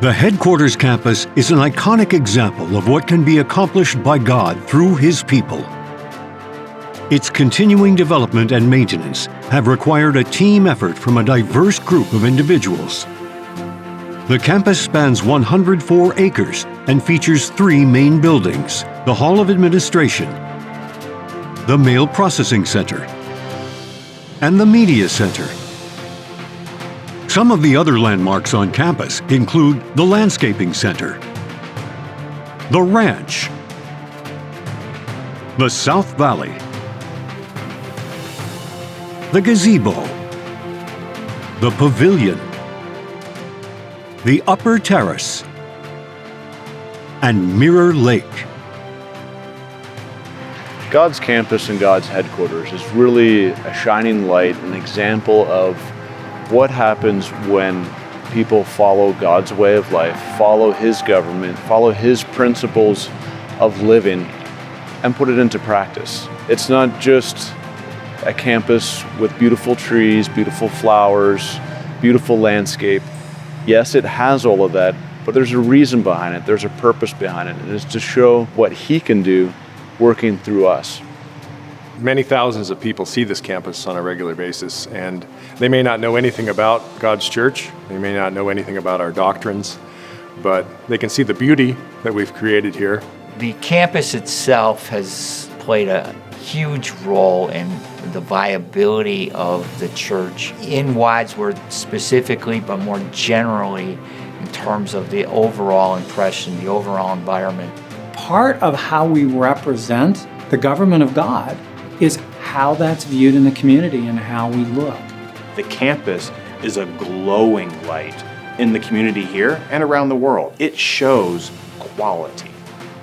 The headquarters campus is an iconic example of what can be accomplished by God through His people. Its continuing development and maintenance have required a team effort from a diverse group of individuals. The campus spans 104 acres and features 3 main buildings: the Hall of Administration, the Mail Processing Center, and the Media Center. Some of the other landmarks on campus include the Landscaping Center, the Ranch, the South Valley, the Gazebo, the Pavilion, the Upper Terrace, and Mirror Lake. God's campus and God's headquarters is really a shining light, an example of what happens when people follow God's way of life, follow His government, follow His principles of living, and put it into practice. It's not just a campus with beautiful trees, beautiful flowers, beautiful landscape. Yes, it has all of that, but there's a reason behind it. There's a purpose behind it, and it's to show what He can do working through us. Many thousands of people see this campus on a regular basis, and they may not know anything about God's church. They may not know anything about our doctrines, but they can see the beauty that we've created here. The campus itself has played a huge role in the viability of the church in Wadsworth specifically, but more generally in terms of the overall impression, the overall environment. Part of how we represent the government of God is how that's viewed in the community and how we look. The campus is a glowing light in the community here and around the world. It shows quality.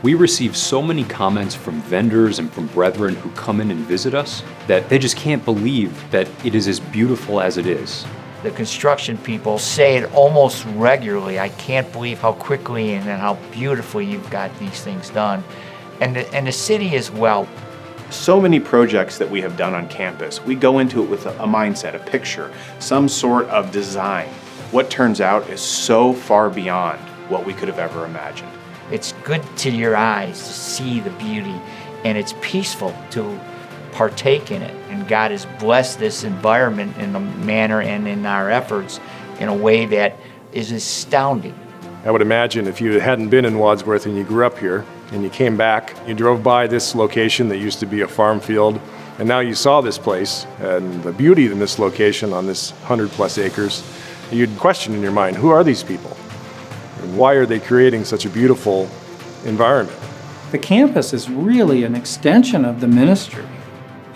We receive so many comments from vendors and from brethren who come in and visit us that they just can't believe that it is as beautiful as it is. The construction people say it almost regularly. I can't believe how quickly and how beautifully you've got these things done. And the city as well. So many projects that we have done on campus, we go into it with a mindset, a picture, some sort of design. What turns out is so far beyond what we could have ever imagined. It's good to your eyes to see the beauty, and it's peaceful to partake in it. And God has blessed this environment in a manner and in our efforts in a way that is astounding. I would imagine if you hadn't been in Wadsworth and you grew up here and you came back, you drove by this location that used to be a farm field, and now you saw this place and the beauty in this location on this 100+ acres, you'd question in your mind, who are these people? And why are they creating such a beautiful environment? The campus is really an extension of the ministry.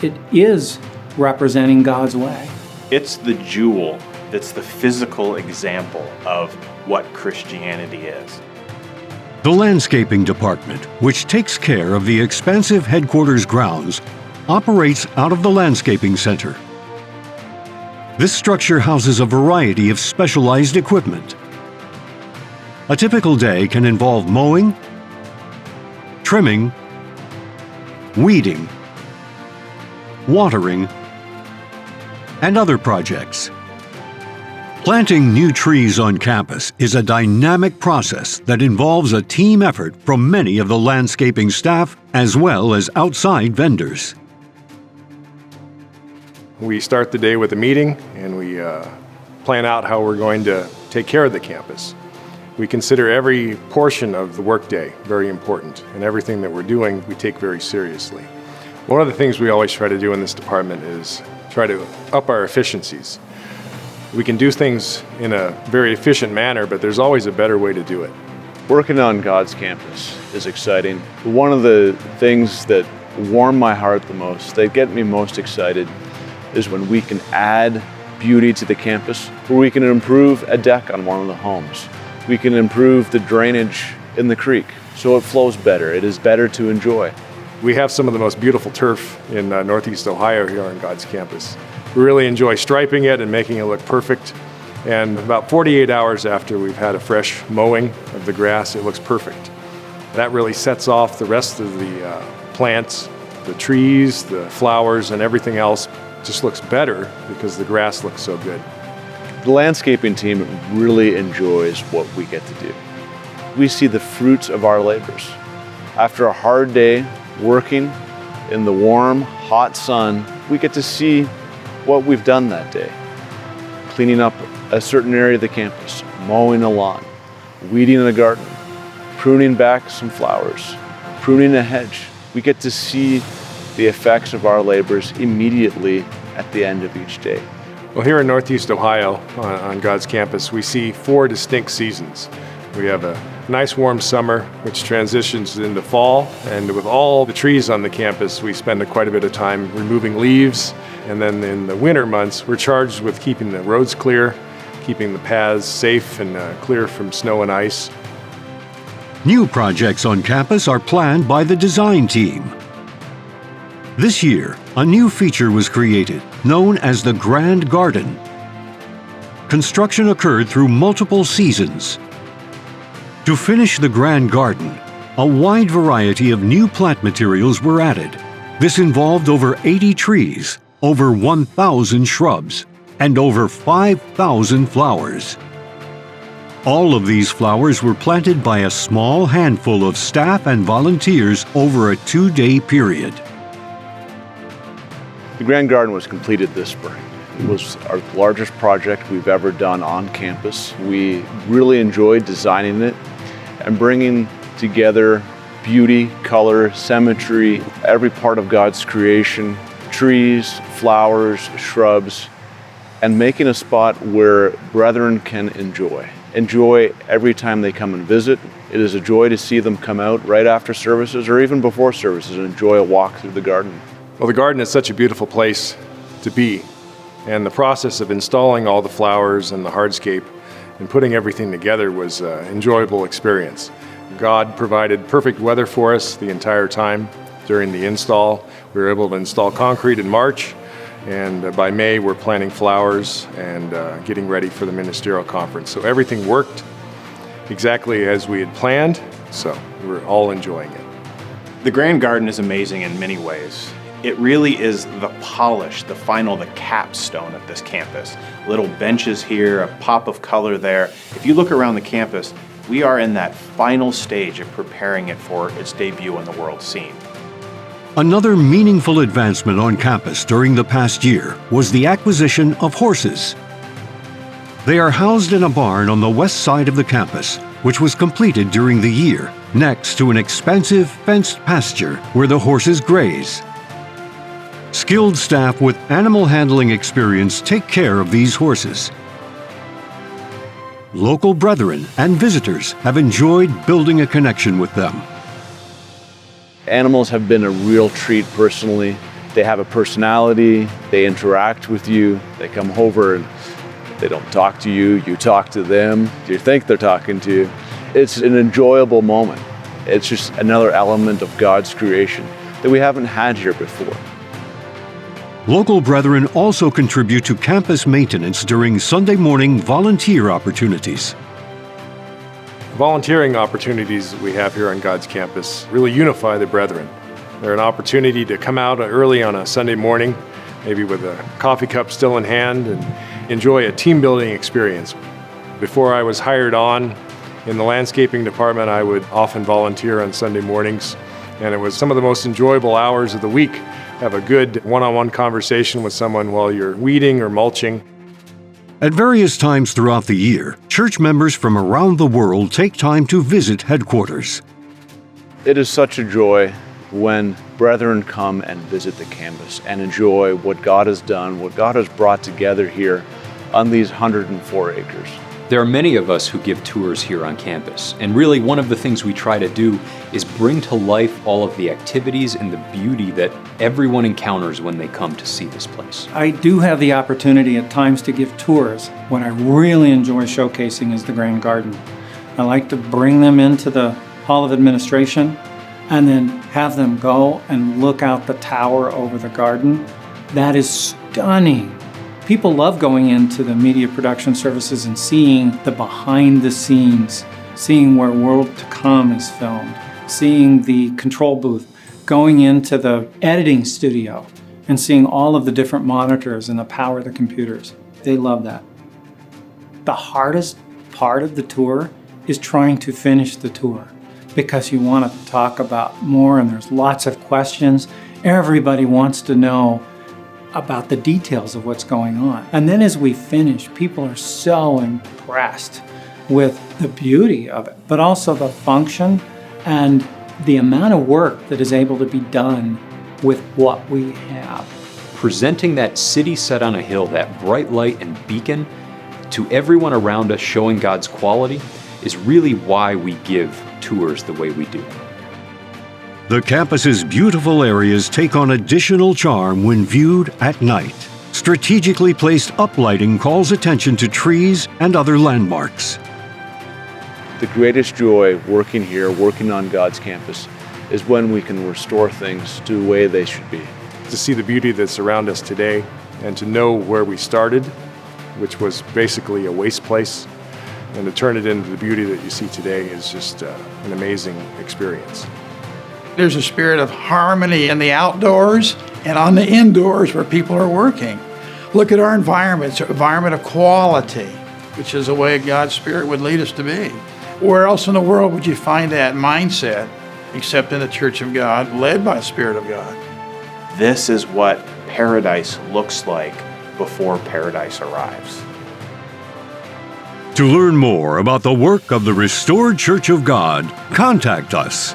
It is representing God's way. It's the jewel that's the physical example of what Christianity is. The Landscaping Department, which takes care of the expansive headquarters grounds, operates out of the Landscaping Center. This structure houses a variety of specialized equipment. A typical day can involve mowing, trimming, weeding, watering, and other projects. Planting new trees on campus is a dynamic process that involves a team effort from many of the landscaping staff as well as outside vendors. We start the day with a meeting and we plan out how we're going to take care of the campus. We consider every portion of the workday very important, and everything that we're doing we take very seriously. One of the things we always try to do in this department is try to up our efficiencies. We can do things in a very efficient manner, but there's always a better way to do it. Working on God's campus is exciting. One of the things that warm my heart the most, that get me most excited, is when we can add beauty to the campus, where we can improve a deck on one of the homes. We can improve the drainage in the creek so it flows better. It is better to enjoy. We have some of the most beautiful turf in Northeast Ohio here on God's campus. We really enjoy striping it and making it look perfect. And about 48 hours after we've had a fresh mowing of the grass, it looks perfect. That really sets off the rest of the plants, the trees, the flowers, and everything else just looks better because the grass looks so good. The landscaping team really enjoys what we get to do. We see the fruits of our labors. After a hard day working in the warm, hot sun, we get to see what we've done that day. Cleaning up a certain area of the campus, mowing a lawn, weeding a garden, pruning back some flowers, pruning a hedge. We get to see the effects of our labors immediately at the end of each day. Well, here in Northeast Ohio, on God's campus, we see 4 distinct seasons. We have a nice warm summer, which transitions into fall, and with all the trees on the campus, we spend quite a bit of time removing leaves. And then in the winter months, we're charged with keeping the roads clear, keeping the paths safe and clear from snow and ice. New projects on campus are planned by the design team. This year, a new feature was created, known as the Grand Garden. Construction occurred through multiple seasons. To finish the Grand Garden, a wide variety of new plant materials were added. This involved over 80 trees, over 1,000 shrubs, and over 5,000 flowers. All of these flowers were planted by a small handful of staff and volunteers over a 2-day period. The Grand Garden was completed this spring. It was our largest project we've ever done on campus. We really enjoyed designing it and bringing together beauty, color, symmetry, every part of God's creation, trees, flowers, shrubs, and making a spot where brethren can enjoy every time they come and visit. It is a joy to see them come out right after services or even before services and enjoy a walk through the garden. Well, the garden is such a beautiful place to be, and the process of installing all the flowers and the hardscape and putting everything together was an enjoyable experience. God provided perfect weather for us the entire time during the install. We were able to install concrete in March, and by May we're planting flowers and getting ready for the ministerial conference. So everything worked exactly as we had planned, so we're all enjoying it. The Grand Garden is amazing in many ways. It really is the polish, the capstone of this campus. Little benches here, a pop of color there. If you look around the campus, we are in that final stage of preparing it for its debut on the world scene. Another meaningful advancement on campus during the past year was the acquisition of horses. They are housed in a barn on the west side of the campus, which was completed during the year, next to an expansive fenced pasture where the horses graze. Skilled staff with animal handling experience take care of these horses. Local brethren and visitors have enjoyed building a connection with them. Animals have been a real treat personally. They have a personality, they interact with you, they come over and they don't talk to you, you talk to them, you think they're talking to you. It's an enjoyable moment. It's just another element of God's creation that we haven't had here before. Local brethren also contribute to campus maintenance during Sunday morning volunteer opportunities. Volunteering opportunities that we have here on God's campus really unify the brethren. They're an opportunity to come out early on a Sunday morning, maybe with a coffee cup still in hand, and enjoy a team-building experience. Before I was hired on in the landscaping department, I would often volunteer on Sunday mornings, and it was some of the most enjoyable hours of the week. Have a good one-on-one conversation with someone while you're weeding or mulching. At various times throughout the year, church members from around the world take time to visit headquarters. It is such a joy when brethren come and visit the campus and enjoy what God has done, what God has brought together here on these 104 acres. There are many of us who give tours here on campus, and really one of the things we try to do is bring to life all of the activities and the beauty that everyone encounters when they come to see this place. I do have the opportunity at times to give tours. What I really enjoy showcasing is the Grand Garden. I like to bring them into the Hall of Administration and then have them go and look out the tower over the garden. That is stunning. People love going into the media production services and seeing the behind the scenes, seeing where World to Come is filmed, seeing the control booth, going into the editing studio and seeing all of the different monitors and the power of the computers. They love that. The hardest part of the tour is trying to finish the tour because you want to talk about more and there's lots of questions. Everybody wants to know about the details of what's going on. And then as we finish, people are so impressed with the beauty of it, but also the function and the amount of work that is able to be done with what we have. Presenting that city set on a hill, that bright light and beacon, to everyone around us, showing God's quality, is really why we give tours the way we do. The campus's beautiful areas take on additional charm when viewed at night. Strategically placed uplighting calls attention to trees and other landmarks. The greatest joy working here, working on God's campus, is when we can restore things to the way they should be. To see the beauty that's around us today and to know where we started, which was basically a waste place, and to turn it into the beauty that you see today is just an amazing experience. There's a spirit of harmony in the outdoors and on the indoors where people are working. Look at our environment. It's an environment of quality, which is the way God's Spirit would lead us to be. Where else in the world would you find that mindset except in the Church of God, led by the Spirit of God? This is what paradise looks like before paradise arrives. To learn more about the work of the Restored Church of God, contact us